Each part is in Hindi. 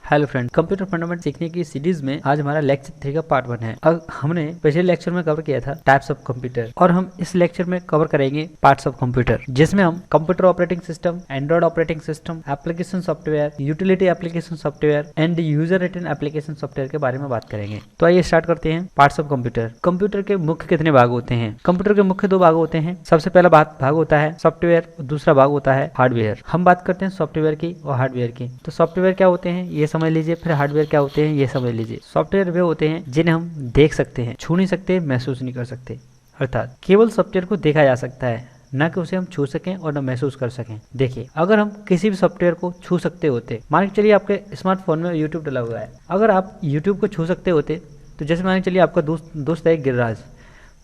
हेलो फ्रेंड, कंप्यूटर फंडामेंट सीखने की सीरीज में आज हमारा लेक्चर 3 का पार्ट 1 है। अब हमने पिछले लेक्चर में कवर किया था टाइप्स ऑफ कंप्यूटर और हम इस लेक्चर में कवर करेंगे पार्ट्स ऑफ कंप्यूटर, जिसमें हम computer operating system, Android operating system, application software, utility application software and user written application software के बारे में बात करेंगे। तो आइए स्टार्ट करते हैं। Parts of computer. कंप्यूटर के मुख्य कितने भाग होते हैं? कंप्यूटर के मुख्य 2 भाग होते हैं। सबसे पहला भाग होता है सॉफ्टवेयर और दूसरा भाग होता है हार्डवेयर। हम बात करते हैं सॉफ्टवेयर की और हार्डवेयर की। तो सॉफ्टवेयर क्या होते हैं ये समझ लीजिए, फिर हार्डवेयर क्या होते हैं ये समझ लीजिए। सॉफ्टवेयर वे होते हैं जिन्हें हम देख सकते हैं, छू नहीं सकते, महसूस नहीं कर सकते। अर्थात केवल सॉफ्टवेयर को देखा जा सकता है, न कि उसे हम छू सकें और न महसूस कर सकें। देखिए, अगर हम किसी भी सॉफ्टवेयर को छू सकते होते, मान के चलिए आपके स्मार्टफोन में यूट्यूब डला हुआ है, अगर आप यूट्यूब को छू सकते होते तो जैसे मान के चलिए आपका दोस्त है गिरिराज,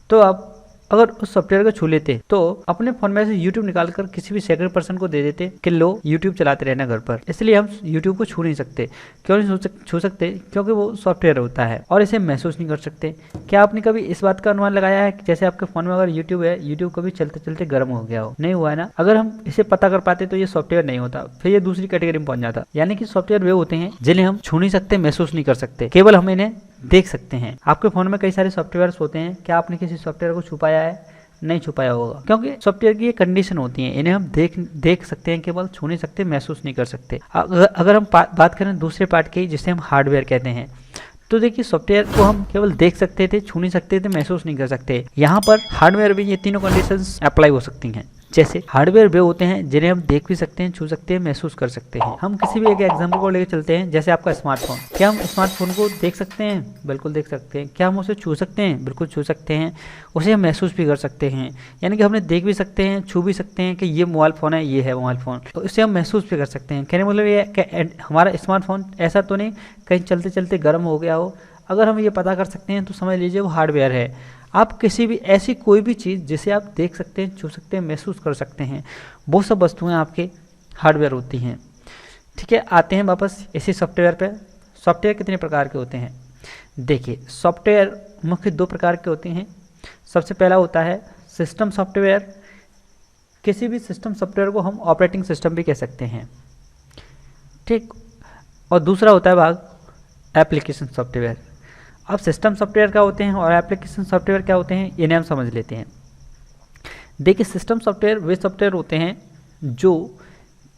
तो आप अगर उस सॉफ्टवेयर को छू लेते तो अपने फोन में से यूट्यूब निकालकर किसी भी सेकंड पर्सन को दे देते कि लो यूट्यूब चलाते रहना घर पर। इसलिए हम यूट्यूब को छू नहीं सकते। क्यों नहीं छू सकते? क्योंकि वो सॉफ्टवेयर होता है और इसे महसूस नहीं कर सकते। क्या आपने कभी इस बात का अनुमान लगाया है कि जैसे आपके फोन में अगर यूट्यूब है, यूट्यूब कभी चलते चलते गर्म हो गया हो? नहीं हुआ है ना। अगर हम इसे पता कर पाते तो ये सॉफ्टवेयर नहीं होता, फिर ये दूसरी कैटेगरी में पहुंच जाता। यानी कि सॉफ्टवेयर वे होते हैं जिन्हें हम छू नहीं सकते, महसूस नहीं कर सकते, केवल हम इन्हें देख सकते हैं। आपके फोन में कई सारे सॉफ्टवेयर होते हैं, क्या आपने किसी सॉफ्टवेयर को छुपाया है? नहीं छुपाया होगा, क्योंकि सॉफ्टवेयर की ये कंडीशन होती है, इन्हें हम देख सकते हैं, केवल छू नहीं सकते, महसूस नहीं कर सकते। अगर हम बात करें दूसरे पार्ट की, जिसे हम हार्डवेयर कहते हैं, तो देखिए सॉफ्टवेयर को हम केवल देख सकते थे, छू नहीं सकते थे, महसूस नहीं कर सकते। यहाँ पर हार्डवेयर में ये तीनों कंडीशंस अप्लाई हो सकती हैं। जैसे हार्डवेयर वे होते हैं जिन्हें हम देख भी सकते हैं, छू सकते हैं, महसूस कर सकते हैं। हम किसी भी एक एग्जांपल को लेकर चलते हैं, जैसे आपका स्मार्टफोन। क्या हम स्मार्टफोन को देख सकते हैं? बिल्कुल देख सकते हैं। क्या हम उसे छू सकते हैं? बिल्कुल छू सकते हैं। उसे हम महसूस भी कर सकते हैं, यानी कि हमने देख भी सकते हैं, छू भी सकते हैं कि ये मोबाइल फ़ोन है, ये है मोबाइल फ़ोन, तो इसे हम महसूस भी कर सकते हैं। कहने मतलब ये है कि हमारा स्मार्टफोन ऐसा तो नहीं कहीं चलते चलते गर्म हो गया हो। अगर हम ये पता कर सकते हैं तो समझ लीजिए वो हार्डवेयर है। आप किसी भी ऐसी कोई भी चीज़ जिसे आप देख सकते हैं, छू सकते हैं, महसूस कर सकते हैं, वो सब वस्तुएं आपके हार्डवेयर होती हैं। ठीक है, आते हैं वापस इसी सॉफ्टवेयर पे। सॉफ्टवेयर कितने प्रकार के होते हैं? देखिए, सॉफ्टवेयर मुख्य 2 प्रकार के होते हैं। सबसे पहला होता है सिस्टम सॉफ्टवेयर। किसी भी सिस्टम सॉफ्टवेयर को हम ऑपरेटिंग सिस्टम भी कह सकते हैं, ठीक। और दूसरा होता है भाग एप्लीकेशन सॉफ्टवेयर। अब सिस्टम सॉफ्टवेयर क्या होते हैं और एप्लीकेशन सॉफ्टवेयर क्या होते हैं, इन्हें हम समझ लेते हैं। देखिए, सिस्टम सॉफ्टवेयर वे सॉफ्टवेयर होते हैं जो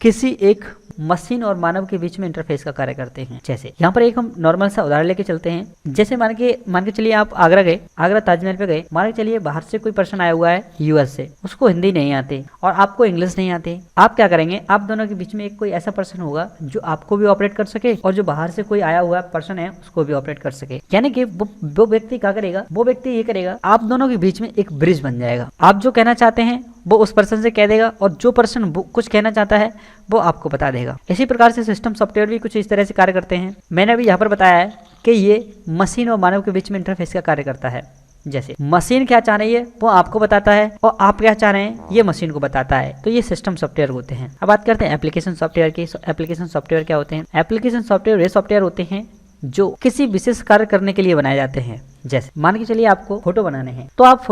किसी एक मशीन और मानव के बीच में इंटरफेस का कार्य करते हैं। जैसे यहाँ पर एक हम नॉर्मल सा उदाहरण लेके चलते हैं। जैसे मान के चलिए आप आगरा गए, आगरा ताजमहल पे गए। मान के चलिए बाहर से कोई पर्सन आया हुआ है यूएस से, उसको हिंदी नहीं आती और आपको इंग्लिश नहीं आती। आप क्या करेंगे? आप दोनों के बीच में एक कोई ऐसा पर्सन होगा जो आपको भी ऑपरेट कर सके और जो बाहर से कोई आया हुआ पर्सन है उसको भी ऑपरेट कर सके। यानी कि वो व्यक्ति क्या करेगा? वो व्यक्ति ये करेगा, आप दोनों के बीच में एक ब्रिज बन जाएगा। आप जो कहना चाहते हैं वो उस पर्सन से कह देगा और जो पर्सन कुछ कहना चाहता है वो आपको बता देगा। इसी प्रकार से सिस्टम सॉफ्टवेयर भी कुछ इस तरह से कार्य करते हैं। मैंने अभी यहाँ पर बताया है कि ये मशीन और मानव के बीच में इंटरफेस का कार्य करता है। जैसे मशीन क्या चाह रही है वो आपको बताता है और आप क्या चाह रहे हैं ये मशीन को बताता है। तो ये सिस्टम सॉफ्टवेयर होते हैं। अब बात करते हैं एप्लीकेशन सॉफ्टवेयर की। एप्लीकेशन सॉफ्टवेयर क्या होते हैं? एप्लीकेशन सॉफ्टवेयर वे सॉफ्टवेयर होते हैं जो किसी विशेष कार्य करने के लिए बनाए जाते हैं। जैसे मान के चलिए आपको फोटो बनाने हैं, तो आप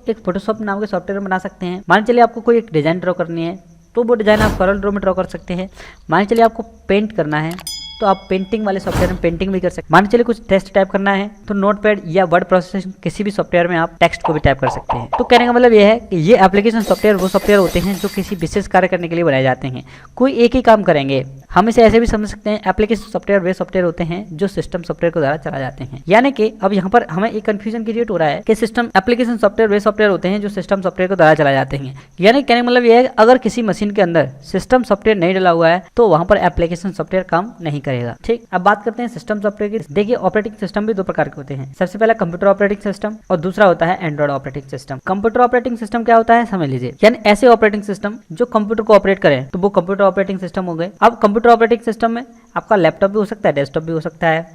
एक फोटोशॉप नाम के सॉफ्टवेयर में बना सकते हैं। मान के चलिए आपको कोई एक डिजाइन ड्रॉ करनी है, तो वो डिजाइन आप करल ड्रॉ में ड्रॉ कर सकते हैं। मान के चलिए आपको पेंट करना है, तो आप पेंटिंग वाले सॉफ्टवेयर में पेंटिंग भी कर सकते हैं। मान के चलिए कुछ टेक्स्ट टाइप करना है, तो नोटपैड या वर्ड प्रोसेसिंग किसी भी सॉफ्टवेयर में आप टेक्स्ट को भी टाइप कर सकते हैं। तो कहने का मतलब ये है कि ये एप्लीकेशन सॉफ्टवेयर वो सॉफ्टवेयर होते हैं जो किसी विशेष कार्य करने के लिए बनाए जाते हैं। कोई एक ही काम करेंगे। हम इसे ऐसे भी समझ सकते हैं, एप्लीकेशन सॉफ्टवेयर वे सॉफ्टवेयर होते हैं जो सिस्टम सॉफ्टवेयर के द्वारा चला जाते हैं। यानी कि अब यहाँ पर हमें एक कंफ्यूजन क्रिएट हो रहा है कि सिस्टम एप्लीकेशन सॉफ्टवेयर वे सॉफ्टवेयर होते हैं जो सिस्टम सॉफ्टवेयर के द्वारा चला जाते हैं। यानी कहने का मतलब ये है, अगर किसी मशीन के अंदर सिस्टम सॉफ्टवेयर नहीं डला हुआ है तो वहां पर एप्लीकेशन सॉफ्टवेयर काम नहीं करेगा। ठीक, अब बात करते हैं सिस्टम सॉफ्टवेयर की। देखिए, ऑपरेटिंग सिस्टम भी 2 प्रकार के होते हैं। सबसे पहला कंप्यूटर ऑपरेटिंग सिस्टम और दूसरा होता है Android operating system. Computer operating system क्या होता है समझ लीजिए, यानी ऐसे ऑपरेटिंग सिस्टम जो कंप्यूटर को ऑपरेट करें, तो वो कंप्यूटर ऑपरेटिंग सिस्टम हो गए। अब कंप्यूटर ऑपरेटिंग सिस्टम में आपका लैपटॉप भी हो सकता है, डेस्कटॉप भी हो सकता है।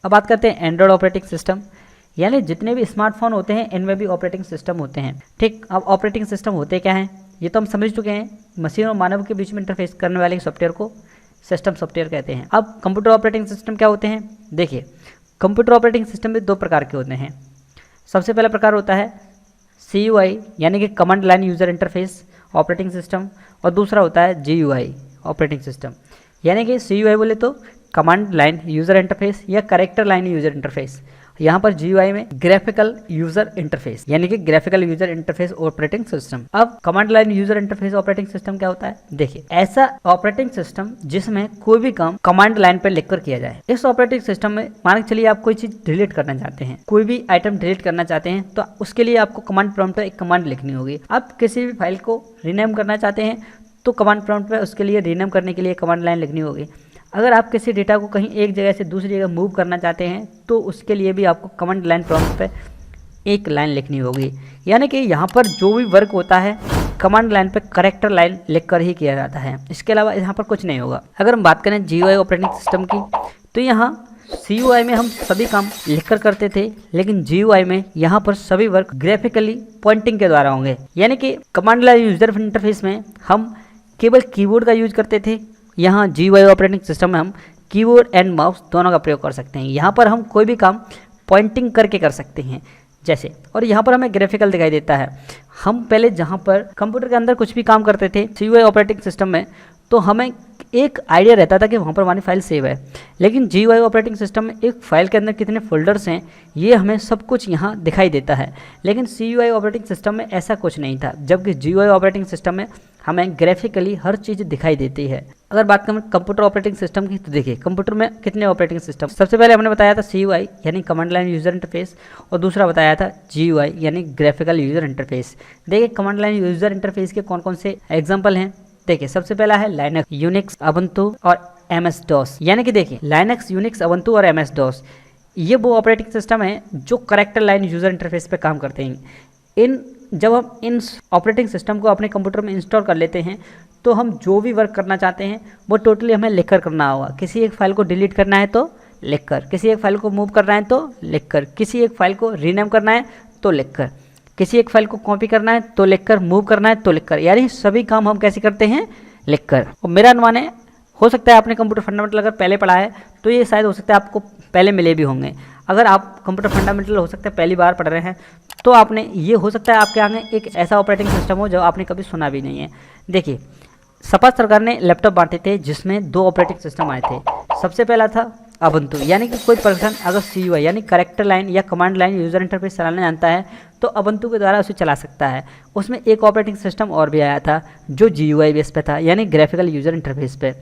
अब बात करते हैं एंड्रॉइड ऑपरेटिंग सिस्टम, यानी जितने भी स्मार्टफोन होते हैं इनमें भी ऑपरेटिंग सिस्टम होते हैं। ठीक, अब ऑपरेटिंग सिस्टम होते क्या हैं ये तो हम समझ चुके हैं। मशीन और मानव के बीच में इंटरफेस करने वाले सॉफ्टवेयर को सिस्टम सॉफ्टवेयर कहते हैं। अब कंप्यूटर ऑपरेटिंग सिस्टम क्या होते हैं? देखिए, कंप्यूटर ऑपरेटिंग सिस्टम भी 2 प्रकार के होते हैं। सबसे पहला प्रकार होता है CUI यानी कि command line user interface operating system, और दूसरा होता है GUI ऑपरेटिंग सिस्टम। यानी कि CUI बोले तो कमांड लाइन यूजर इंटरफेस या कैरेक्टर लाइन यूजर इंटरफेस। यहाँ पर GUI में ग्राफिकल यूजर इंटरफेस यानी कि graphical user interface operating system. अब command line user interface operating system क्या होता है? देखिए, ऐसा ऑपरेटिंग सिस्टम जिसमें कोई भी काम कमांड लाइन पर लिखकर किया जाए। इस ऑपरेटिंग सिस्टम में मान के चलिए आप कोई चीज डिलीट करना चाहते हैं, कोई भी आइटम डिलीट करना चाहते हैं, तो उसके लिए आपको कमांड प्रॉम्प्ट पर एक कमांड लिखनी होगी। आप किसी भी फाइल को रीनेम करना चाहते हैं तो कमांड प्रॉम्प्ट पर उसके लिए रीनेम करने के लिए कमांड लाइन लिखनी होगी। अगर आप किसी डेटा को कहीं एक जगह से दूसरी जगह मूव करना चाहते हैं तो उसके लिए भी आपको कमांड लाइन प्रॉम्प्ट पे एक लाइन लिखनी होगी। यानी कि यहाँ पर जो भी वर्क होता है कमांड लाइन पे कैरेक्टर लाइन लिखकर ही किया जाता है, इसके अलावा यहाँ पर कुछ नहीं होगा। अगर हम बात करें GUI ऑपरेटिंग सिस्टम की तो यहाँ CUI में हम सभी काम लिखकर करते थे, लेकिन GUI में यहाँ पर सभी वर्क ग्राफिकली पॉइंटिंग के द्वारा होंगे। यानी कि कमांड लाइन यूजर इंटरफेस में हम केवल कीबोर्ड का यूज करते थे, यहाँ GUI ऑपरेटिंग सिस्टम में हम कीबोर्ड एंड माउस दोनों का प्रयोग कर सकते हैं। यहाँ पर हम कोई भी काम पॉइंटिंग करके कर सकते हैं जैसे, और यहाँ पर हमें ग्राफिकल दिखाई देता है। हम पहले जहाँ पर कंप्यूटर के अंदर कुछ भी काम करते थे GUI ऑपरेटिंग सिस्टम में, तो हमें एक आइडिया रहता था कि वहाँ पर हमारी फाइल सेव है, लेकिन GUI ऑपरेटिंग सिस्टम में एक फाइल के अंदर कितने फोल्डर्स हैं ये हमें सब कुछ यहाँ दिखाई देता है, लेकिन CUI ऑपरेटिंग सिस्टम में ऐसा कुछ नहीं था। जबकि GUI ऑपरेटिंग सिस्टम में हमें ग्राफिकली हर चीज़ दिखाई देती है। अगर बात करें कंप्यूटर ऑपरेटिंग सिस्टम की तो देखिए, कंप्यूटर में कितने ऑपरेटिंग सिस्टम, सबसे पहले हमने बताया था CUI यानी कमांड लाइन यूजर इंटरफेस, और दूसरा बताया था GUI यानी ग्राफिकल यूजर इंटरफेस। देखिए कमांड लाइन यूजर इंटरफेस के कौन कौन से एग्जाम्पल हैं। देखिए सबसे पहला है लाइनक्स, यूनिक्स, ubuntu और MS DOS। यानी कि देखिए लाइनक्स, यूनिक्स, ubuntu और MS DOS ये वो ऑपरेटिंग सिस्टम है जो कैरेक्टर लाइन यूजर इंटरफेस पे काम करते हैं। जब हम इन ऑपरेटिंग सिस्टम को अपने कंप्यूटर में इंस्टॉल कर लेते हैं तो हम जो भी वर्क करना चाहते हैं वो टोटली हमें लिखकर करना होगा। किसी एक फाइल को डिलीट करना है तो लिखकर, किसी एक फाइल को मूव करना है तो लिखकर, किसी एक फाइल को रीनेम करना है तो लिखकर, किसी एक फाइल को कॉपी करना है तो लिखकर, मूव करना है तो लिखकर, यानी सभी काम हम कैसे करते हैं? लिखकर। और मेरा अनुमान है, हो सकता है आपने कंप्यूटर फंडामेंटल अगर पहले पढ़ा है तो ये शायद हो सकता है आपको पहले मिले भी होंगे। अगर आप कंप्यूटर फंडामेंटल हो सकता है पहली बार पढ़ रहे हैं तो आपने ये हो सकता है आपके आगे एक ऐसा ऑपरेटिंग सिस्टम हो जो आपने कभी सुना भी नहीं है। देखिए सपा सरकार ने लैपटॉप बांटे थे जिसमें 2 ऑपरेटिंग सिस्टम आए थे। सबसे पहला था ubuntu, यानी कि कोई पर्सन अगर CUI यानी कैरेक्टर लाइन या कमांड लाइन यूजर इंटरफेस चलाना जानता है तो ubuntu के द्वारा उसे चला सकता है। उसमें एक ऑपरेटिंग सिस्टम और भी आया था जो GUI बेस पे था यानी ग्राफिकल यूजर इंटरफेस पे।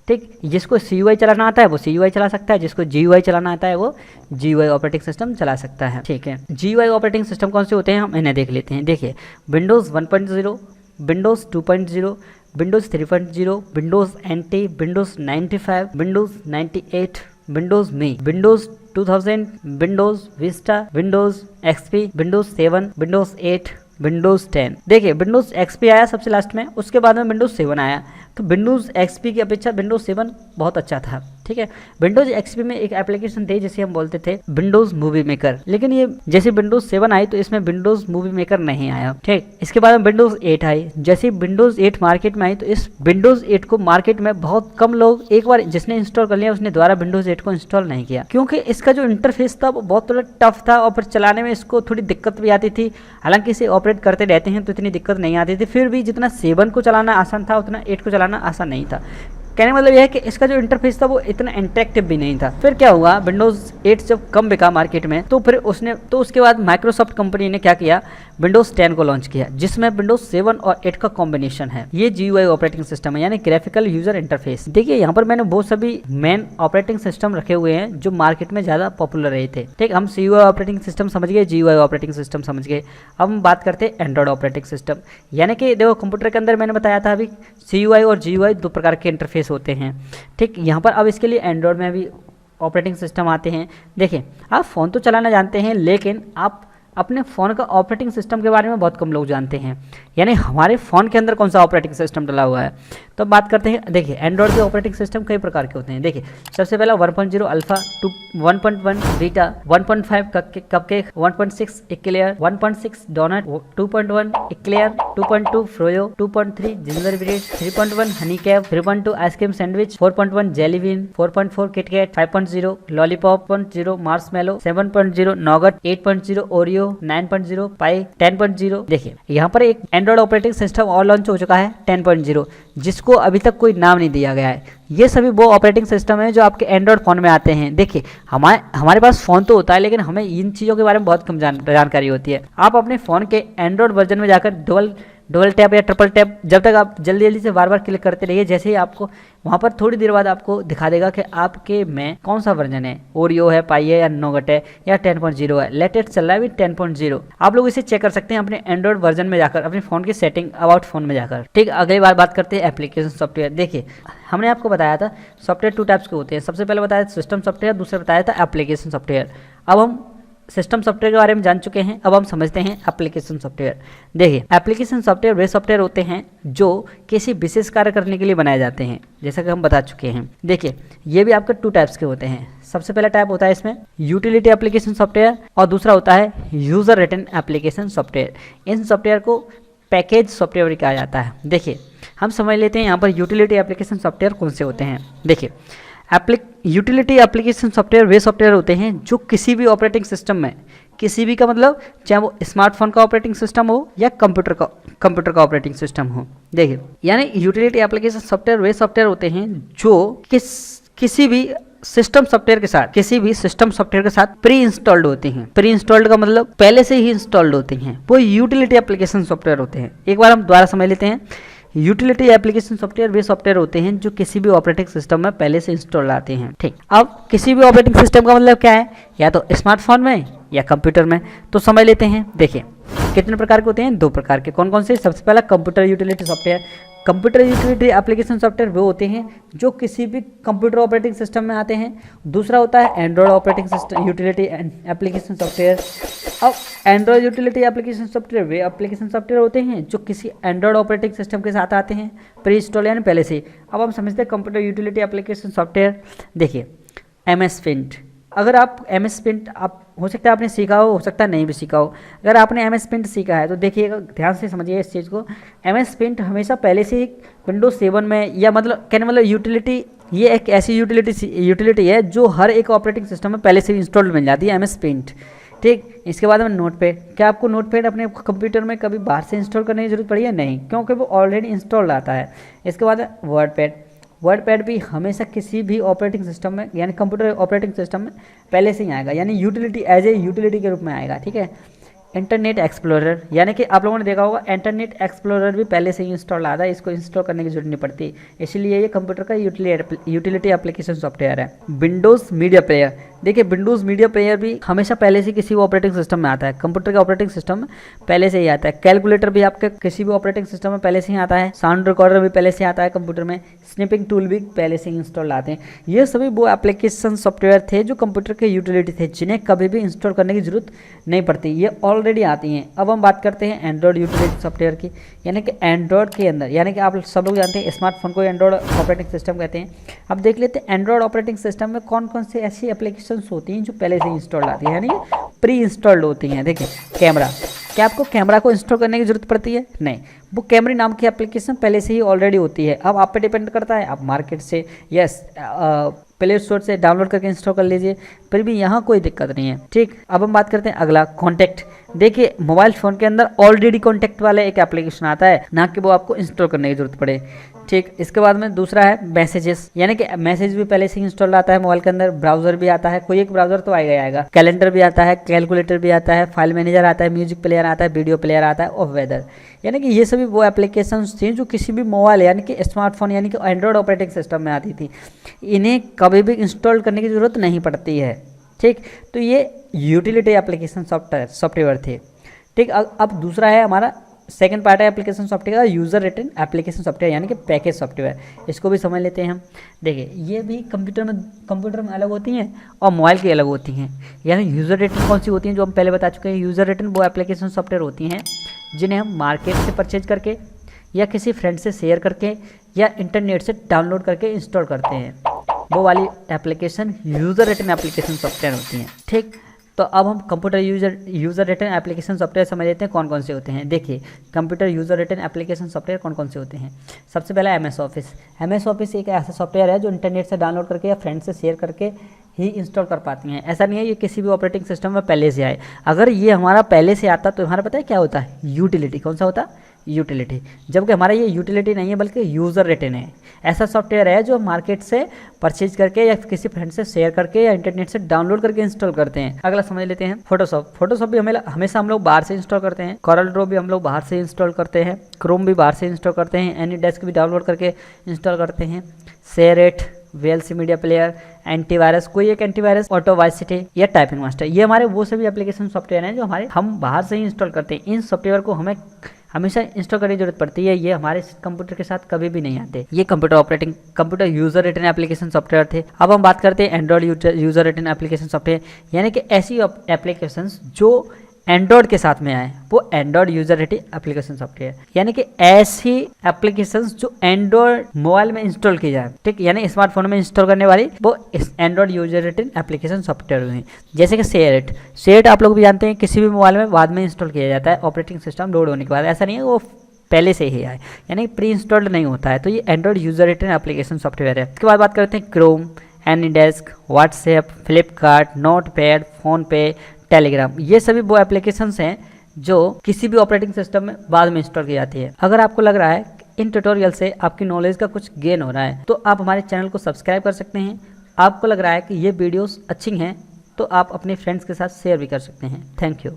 ठीक, जिसको CUI चलाना आता है वो CUI चला सकता है, जिसको GUI चलाना आता है वो GUI ऑपरेटिंग सिस्टम चला सकता है। ठीक है, GUI ऑपरेटिंग सिस्टम कौन से होते हैं हम इन्हें देख लेते हैं। देखिए Windows 1.0, Windows 2.0, Windows 3.0, Windows NT, Windows 95, Windows 98, Windows Me, Windows 2000, Windows Vista, Windows XP, Windows 7, Windows 8, Windows 10। देखिए विंडोज़ XP आया सबसे लास्ट में, उसके बाद में विंडोज़ 7 आया। तो विंडोज़ XP की अपेक्षा विंडोज़ 7 बहुत अच्छा था। ठीक है, विंडोज़ XP में एक एप्लीकेशन थी जिसे हम बोलते थे विंडोज़ मूवी मेकर, लेकिन ये जैसे विंडोज़ 7 आई तो इसमें विंडोज़ मूवी मेकर नहीं आया। ठीक, इसके बाद में विंडोज़ 8 आई। जैसे विंडोज़ 8 मार्केट में आई तो इस विंडोज़ 8 को मार्केट में बहुत कम लोग, एक बार जिसने इंस्टॉल कर लिया उसने दोबारा विंडोज़ 8 को इंस्टॉल नहीं किया, क्योंकि इसका जो इंटरफेस था वो बहुत थोड़ा टफ था और फिर चलाने में इसको थोड़ी दिक्कत भी आती थी। हालांकि इसे ऑपरेट करते रहते हैं तो इतनी दिक्कत नहीं आती थी, फिर भी जितना 7 को चलाना आसान था उतना 8 को चलाना आसान नहीं था। कहने का मतलब यह है कि इसका जो इंटरफेस था वो इतना इंटरेक्टिव भी नहीं था। फिर क्या हुआ, विंडोज़ 8 जब कम बिका मार्केट में तो फिर उसके बाद माइक्रोसॉफ्ट कंपनी ने क्या किया, विंडोज़ 10 को लॉन्च किया जिसमें विंडोज़ 7 और 8 का कॉम्बिनेशन है। ये GUI ऑपरेटिंग सिस्टम है यानी ग्राफिकल यूजर इंटरफेस। देखिए यहाँ पर मैंने वो सभी मेन ऑपरेटिंग सिस्टम रखे हुए हैं जो मार्केट में ज़्यादा पॉपुलर रहे थे। ठीक, हम CUI ऑपरेटिंग सिस्टम समझ गए, GUI ऑपरेटिंग सिस्टम समझ गए। अब हम बात करते हैं एंड्रॉइड ऑपरेटिंग सिस्टम। यानी कि देखो कंप्यूटर के अंदर मैंने बताया था अभी CUI और GUI 2 प्रकार के इंटरफेस होते हैं। ठीक, यहाँ पर अब इसके लिए एंड्रॉइड में भी ऑपरेटिंग सिस्टम आते हैं। देखिए आप फ़ोन तो चलाना जानते हैं लेकिन आप अपने फ़ोन का ऑपरेटिंग सिस्टम के बारे में बहुत कम लोग जानते हैं, यानी हमारे फ़ोन के अंदर कौन सा ऑपरेटिंग सिस्टम डला हुआ है। तो बात करते हैं, देखिए एंड्रॉइड के ऑपरेटिंग सिस्टम कई प्रकार के होते हैं। देखिए सबसे पहला 1.0 Alpha, 1.1 Beta, 1.5 Cupcake, 1.6 Eclair, 1.6 Donut, 2.1 Eclair, 2.2 Froyo, 2.3 Gingerbread, 3.1 Honeycomb, 3.2 Ice Cream Sandwich, 4.1 Jelly Bean, 4.4 KitKat, 5.0 Lollipop, 0 Marshmallow, 7.0 Nougat, 8.0 Oreo, Oreo 9.0, Pie 10.0। देखिए यहाँ पर एक एंड्रॉइड ऑपरेटिंग सिस्टम और लॉन्च हो चुका है 10.0, जिसको अभी तक कोई नाम नहीं दिया गया है। ये सभी वो ऑपरेटिंग सिस्टम है जो आपके एंड्रॉइड फ़ोन में आते हैं। देखिए हमारे पास फ़ोन तो होता है, लेकिन हमें इन चीज़ों के बारे में बहुत कम जानकारी होती है। आप अपने फ़ोन के एंड्रॉइड वर्जन में जाकर डबल टैप या ट्रिपल टैप जब तक आप जल्दी से बार क्लिक करते रहिए, जैसे ही आपको वहाँ पर थोड़ी देर बाद आपको दिखा देगा कि आपके में कौन सा वर्जन है, ओरियो है, पाई है या नोगट है या 10.0 है। लेटेस्ट चल रहा है अभी 10.0। आप लोग इसे चेक कर सकते हैं अपने एंड्रॉइड वर्जन में जाकर, अपने फ़ोन की सेटिंग अबाउट फ़ोन में जाकर। ठीक, अगली बात करते हैं एप्लीकेशन सॉफ्टवेयर। देखिए हमने आपको बताया था सॉफ्टवेयर 2 टाइप्स के होते हैं। सबसे पहले बताया सिस्टम सॉफ्टवेयर, दूसरा बताया था एप्लीकेशन सॉफ्टवेयर। अब हम सिस्टम सॉफ्टवेयर के बारे में जान चुके हैं, अब हम समझते हैं एप्लीकेशन सॉफ्टवेयर। देखिए एप्लीकेशन सॉफ्टवेयर वे सॉफ्टवेयर होते हैं जो किसी विशेष कार्य करने के लिए बनाए जाते हैं, जैसा कि हम बता चुके हैं। देखिए ये भी आपके 2 टाइप्स के होते हैं। सबसे पहला टाइप होता है इसमें यूटिलिटी एप्लीकेशन सॉफ्टवेयर और दूसरा होता है यूजर रिटन एप्लीकेशन सॉफ्टवेयर। इन सॉफ्टवेयर को पैकेज सॉफ्टवेयर कहा जाता है। देखिए हम समझ लेते हैं यहाँ पर यूटिलिटी एप्लीकेशन सॉफ्टवेयर कौन से होते हैं। देखिए यूटिलिटी एप्लीकेशन सॉफ्टवेयर वे सॉफ्टवेयर होते हैं जो किसी भी ऑपरेटिंग सिस्टम में, किसी भी का मतलब चाहे वो स्मार्टफोन का ऑपरेटिंग सिस्टम हो या कंप्यूटर का ऑपरेटिंग सिस्टम हो। देखिए यानी यूटिलिटी एप्लीकेशन सॉफ्टवेयर वे सॉफ्टवेयर होते हैं जो किसी भी सिस्टम सॉफ्टवेयर के साथ प्री इंस्टॉल्ड होते हैं। प्री इंस्टॉल्ड का मतलब पहले से ही इंस्टॉल्ड होते हैं, वो यूटिलिटी एप्लीकेशन सॉफ्टवेयर होते हैं। एक बार हम दोबारा समझ लेते हैं। यूटिलिटी एप्लीकेशन सॉफ्टवेयर वे सॉफ्टवेयर होते हैं जो किसी भी ऑपरेटिंग सिस्टम में पहले से इंस्टॉल आते हैं। ठीक, अब किसी भी ऑपरेटिंग सिस्टम का मतलब क्या है, या तो स्मार्टफोन में या कंप्यूटर में। तो समझ लेते हैं। देखिए कितने प्रकार के होते हैं, 2 प्रकार के। कौन कौन से? सबसे पहला computer utility software. Computer utility application software वो होते हैं जो किसी भी कंप्यूटर ऑपरेटिंग सिस्टम में आते हैं। दूसरा होता है Android operating system utility application software. अब एंड्रॉयड यूटिलिटी एप्लीकेशन सॉफ्टवेयर वे एप्लीकेशन सॉफ्टवेयर होते हैं जो किसी एंड्रॉयड ऑपरेटिंग सिस्टम के साथ आते हैं प्री इंस्टॉल यानी पहले से। अब हम समझते हैं कंप्यूटर यूटिलिटी एप्लीकेशन सॉफ्टवेयर। देखिए MS पेंट, अगर आप MS पेंट आप हो सकता है आपने सीखा हो सकता है नहीं भी सीखा हो। अगर आपने MS पेंट सीखा है तो देखिएगा, ध्यान से समझिए इस चीज़ को। MS पेंट हमेशा पहले से ही विंडोज 7 में या मतलब कहने मतलब यूटिलिटी, ये एक ऐसी यूटिलिटी है जो हर एक ऑपरेटिंग सिस्टम में पहले से इंस्टॉल्ड मिल जाती है MS पेंट। ठीक, इसके बाद में नोटपैड। क्या आपको नोटपैड अपने कंप्यूटर में कभी बाहर से इंस्टॉल करने की जरूरत पड़ी है? नहीं, क्योंकि वो ऑलरेडी इंस्टॉल्ड आता है। इसके बाद वर्डपैड भी हमेशा किसी भी ऑपरेटिंग सिस्टम में यानी कंप्यूटर ऑपरेटिंग सिस्टम में पहले से ही आएगा, यानी यूटिलिटी एज ए यूटिलिटी के रूप में आएगा। ठीक है। इंटरनेट एक्सप्लोरर, यानी कि आप लोगों ने देखा होगा इंटरनेट एक्सप्लोरर भी पहले से ही इंस्टॉल आता है, इसको इंस्टॉल करने की जरूरत नहीं पड़ती, इसलिए ये कंप्यूटर का यूटिलिटी एप्लीकेशन सॉफ्टवेयर है। विंडोज़ मीडिया प्लेयर, देखिए विंडोज़ मीडिया प्लेयर भी हमेशा पहले से किसी भी ऑपरेटिंग सिस्टम में आता है, कंप्यूटर के ऑपरेटिंग सिस्टम में पहले से ही आता है। कैलकुलेटर भी आपके किसी भी ऑपरेटिंग सिस्टम में पहले से ही आता है। साउंड रिकॉर्डर भी पहले से आता है कंप्यूटर में। स्निपिंग टूल भी पहले से ही इंस्टॉल आते हैं। ये सभी वो एप्लीकेशन सॉफ्टवेयर थे जो कंप्यूटर के यूटिलिटी थे, जिन्हें कभी भी इंस्टॉल करने की जरूरत नहीं पड़ती, ये ऑलरेडी आती हैं। अब हम बात करते हैं एंड्रॉयड यूटिलिटी सॉफ्टवेयर की, यानी कि एंड्रॉयड के अंदर, यानी कि आप सब लोग जानते हैं स्मार्टफोन को एंड्रॉयड ऑपरेटिंग सिस्टम कहते हैं। अब देख लेते हैं एंड्रॉयड ऑपरेटिंग सिस्टम में कौन कौन सी ऐसी एप्लीकेशंस होती हैं जो पहले से इंस्टॉल आती है, यानी प्री इंस्टॉल्ड होती हैं। देखिए कैमरा, क्या आपको कैमरा को इंस्टॉल करने की जरूरत पड़ती है? नहीं, वो कैमरे नाम की एप्लीकेशन पहले से ही ऑलरेडी होती है। अब आप पे डिपेंड करता है, आप मार्केट से या प्ले स्टोर से डाउनलोड करके इंस्टॉल कर लीजिए, फिर भी यहाँ कोई दिक्कत नहीं है। ठीक, अब हम बात करते हैं अगला कॉन्टैक्ट। देखिए मोबाइल फ़ोन के अंदर ऑलरेडी कॉन्टैक्ट वाला एक एप्लीकेशन आता है, ना कि वो आपको इंस्टॉल करने की जरूरत पड़े। ठीक, इसके बाद में दूसरा है मैसेजेस, यानी कि मैसेज भी पहले से ही इंस्टॉल आता है मोबाइल के अंदर। ब्राउजर भी आता है, कोई एक ब्राउजर तो आएगा। कैलेंडर भी आता है, कैलकुलेटर भी आता है, फाइल मैनेजर आता है, म्यूजिक प्लेयर आता है, वीडियो प्लेयर आता है और वेदर, यानी कि ये सभी वो एप्लीकेशंस थी जो किसी भी मोबाइल यानी कि स्मार्टफोन यानी कि एंड्रॉयड ऑपरेटिंग सिस्टम में आती थी। इन्हें कभी भी इंस्टॉल करने की ज़रूरत नहीं पड़ती है। ठीक, तो ये यूटिलिटी एप्लीकेशन सॉफ्टवेयर थे। ठीक, अब दूसरा है हमारा सेकंड पार्ट है एप्लीकेशन सॉफ्टवेयर का यूज़र रिटन एप्लीकेशन सॉफ्टवेयर, यानी कि पैकेज सॉफ्टवेयर। इसको भी समझ लेते हैं हम। देखिए ये भी कंप्यूटर में अलग होती हैं और मोबाइल की अलग होती हैं। यानी यूज़र रिटन कौन सी होती हैं जो हम पहले बता चुके हैं। यूज़र रिटन वो एप्लीकेशन सॉफ्टवेयर होती हैं जिन्हें हम मार्केट से परचेज करके या किसी फ्रेंड से शेयर करके या इंटरनेट से डाउनलोड करके इंस्टॉल करते हैं, वो वाली application user written application software होती हैं। ठीक, तो अब हम computer user written application software समझ लेते हैं कौन कौन से होते हैं। देखिए computer user written application software कौन कौन से होते हैं। सबसे पहला MS ऑफिस। MS ऑफिस एक ऐसा सॉफ्टवेयर है जो इंटरनेट से डाउनलोड करके या फ्रेंड से शेयर करके ही इंस्टॉल कर पाती हैं। ऐसा नहीं है ये किसी भी ऑपरेटिंग सिस्टम में पहले से आए। अगर ये हमारा पहले से आता तो हमारा पता है क्या होता है, यूटिलिटी। कौन सा होता है, यूटिलिटी। जबकि हमारा ये यूटिलिटी नहीं है बल्कि यूज़र रिटर्न है। ऐसा सॉफ्टवेयर है जो मार्केट से परचेज करके या किसी फ्रेंड से शेयर करके या इंटरनेट से डाउनलोड करके इंस्टॉल करते हैं। अगला समझ लेते हैं फोटोशॉप। फोटोशॉप भी हमेशा हम लोग बाहर से इंस्टॉल करते हैं। कॉरल ड्रॉ भी हम लोग बाहर से इंस्टॉल करते हैं। क्रोम भी बाहर से इंस्टॉल करते हैं। एनीडेस्क भी डाउनलोड करके इंस्टॉल करते हैं। SHAREit, VLC media player, antivirus, कोई एक एंटीवायरस, ऑटो वाइसिटी या टाइपिंग मास्टर, ये हमारे वो सभी एप्लीकेशन सॉफ्टवेयर हैं जो हम बाहर से ही इंस्टॉल करते हैं। इन सॉफ्टवेयर को हमें हमेशा इंस्टॉल करने की जरूरत पड़ती है। ये हमारे कंप्यूटर के साथ कभी भी नहीं आते। ये computer user written application software थे। अब हम बात करते हैं Android user written application software, यानी कि ऐसी एप्लीकेशन जो एंड्रॉइड के साथ में आए, वो Android user rating application software, यानी कि ऐसी एप्लीकेशंस जो एंड्रॉइड मोबाइल में इंस्टॉल की जाए, ठीक, यानी स्मार्टफोन में इंस्टॉल करने वाली वो Android user rating application software हुई। जैसे कि शेयरइट आप लोग भी जानते हैं, किसी भी मोबाइल में बाद में इंस्टॉल किया जाता है ऑपरेटिंग सिस्टम लोड होने के बाद। ऐसा नहीं है वो पहले से ही आए, यानी प्री इंस्टॉल्ड नहीं होता है। तो ये Android user rating application software है। उसके बाद बात करते हैं Chrome, AnyDesk, WhatsApp, Flipkart, notepad, PhonePe, Telegram. ये सभी वो एप्लीकेशंस हैं जो किसी भी ऑपरेटिंग सिस्टम में बाद में इंस्टॉल की जाती है। अगर आपको लग रहा है इन ट्यूटोरियल से आपकी नॉलेज का कुछ गेन हो रहा है तो आप हमारे चैनल को सब्सक्राइब कर सकते हैं। आपको लग रहा है कि ये वीडियोस अच्छी हैं तो आप अपने फ्रेंड्स के साथ शेयर भी कर सकते हैं। Thank you.